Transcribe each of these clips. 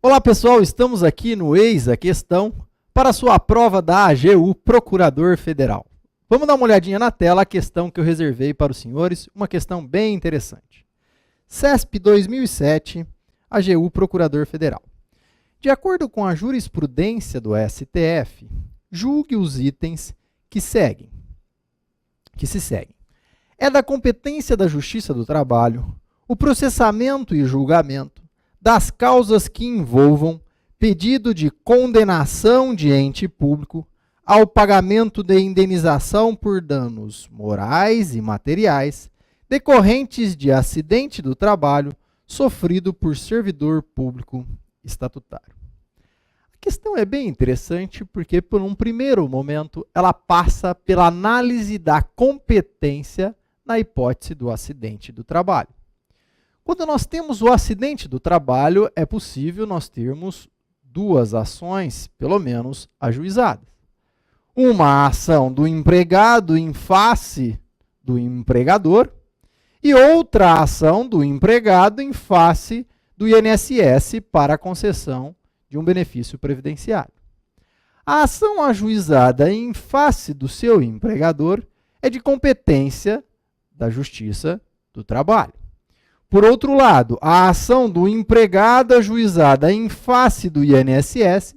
Olá pessoal, estamos aqui no Eis a Questão para a sua prova da AGU Procurador Federal. Vamos dar uma olhadinha na tela a questão que eu reservei para os senhores, uma questão bem interessante. CESP 2007, AGU Procurador Federal. De acordo com a jurisprudência do STF, julgue os itens que se seguem. É da competência da Justiça do Trabalho o processamento e julgamento das causas que envolvam pedido de condenação de ente público ao pagamento de indenização por danos morais e materiais decorrentes de acidente do trabalho sofrido por servidor público estatutário. A questão é bem interessante porque, por um primeiro momento, ela passa pela análise da competência na hipótese do acidente do trabalho. Quando nós temos o acidente do trabalho, é possível nós termos duas ações, pelo menos, ajuizadas. Uma ação do empregado em face do empregador e outra ação do empregado em face do INSS para a concessão de um benefício previdenciário. A ação ajuizada em face do seu empregador é de competência da Justiça do Trabalho. Por outro lado, a ação do empregado ajuizada em face do INSS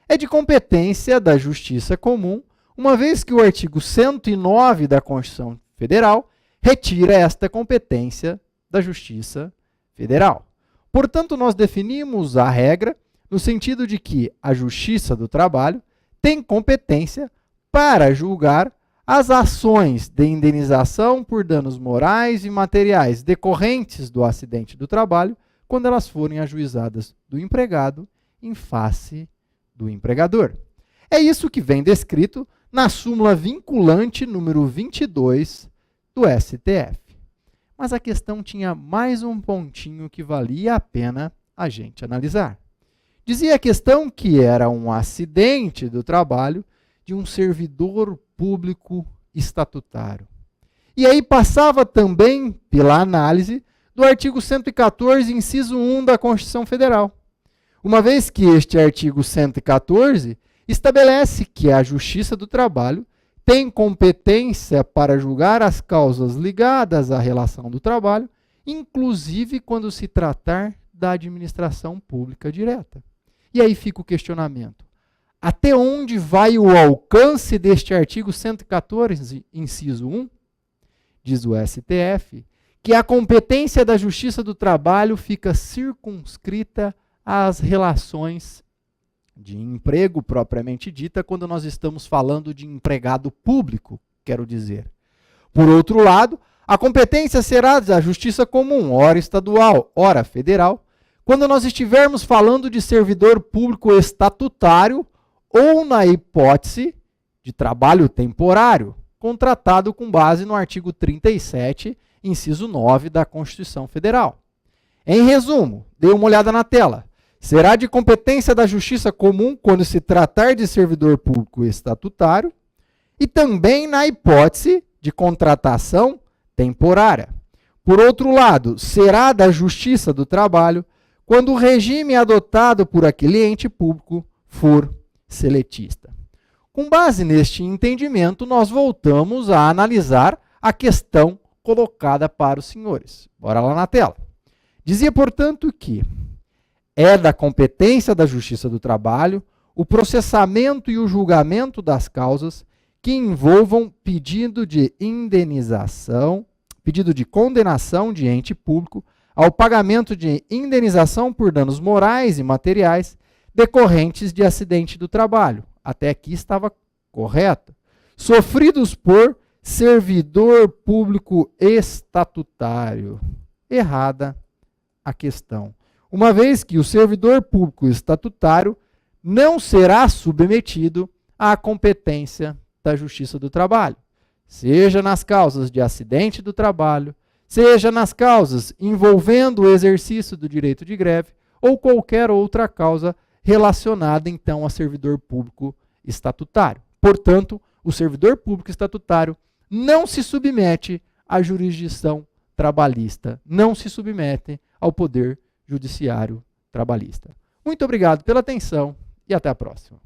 é de competência da Justiça Comum, uma vez que o artigo 109 da Constituição Federal retira esta competência da Justiça Federal. Portanto, nós definimos a regra no sentido de que a Justiça do Trabalho tem competência para julgar as ações de indenização por danos morais e materiais decorrentes do acidente do trabalho, quando elas forem ajuizadas do empregado em face do empregador. É isso que vem descrito na súmula vinculante número 22 do STF. Mas a questão tinha mais um pontinho que valia a pena a gente analisar. Dizia a questão que era um acidente do trabalho de um servidor público estatutário. E aí passava também pela análise do artigo 114, inciso 1 da Constituição Federal. Uma vez que este artigo 114 estabelece que a Justiça do Trabalho tem competência para julgar as causas ligadas à relação do trabalho, inclusive quando se tratar da administração pública direta. E aí fica o questionamento. Até onde vai o alcance deste artigo 114, inciso 1? Diz o STF que a competência da Justiça do Trabalho fica circunscrita às relações de emprego propriamente dita, quando nós estamos falando de empregado público, quero dizer. Por outro lado, a competência será da Justiça Comum, ora estadual, ora federal, quando nós estivermos falando de servidor público estatutário ou na hipótese de trabalho temporário, contratado com base no artigo 37, inciso 9 da Constituição Federal. Em resumo, dê uma olhada na tela. Será de competência da Justiça Comum quando se tratar de servidor público estatutário e também na hipótese de contratação temporária. Por outro lado, será da Justiça do Trabalho quando o regime adotado por aquele ente público for seletista. Com base neste entendimento, nós voltamos a analisar a questão colocada para os senhores. Bora lá na tela. Dizia, portanto, que é da competência da Justiça do Trabalho o processamento e o julgamento das causas que envolvam pedido de indenização, pedido de condenação de ente público ao pagamento de indenização por danos morais e materiais decorrentes de acidente do trabalho. Até aqui estava correto. Sofridos por servidor público estatutário. Errada a questão. Uma vez que o servidor público estatutário não será submetido à competência da Justiça do Trabalho, seja nas causas de acidente do trabalho, seja nas causas envolvendo o exercício do direito de greve, ou qualquer outra causa relacionada, então, a servidor público estatutário. Portanto, o servidor público estatutário não se submete à jurisdição trabalhista, não se submete ao poder judiciário trabalhista. Muito obrigado pela atenção e até a próxima.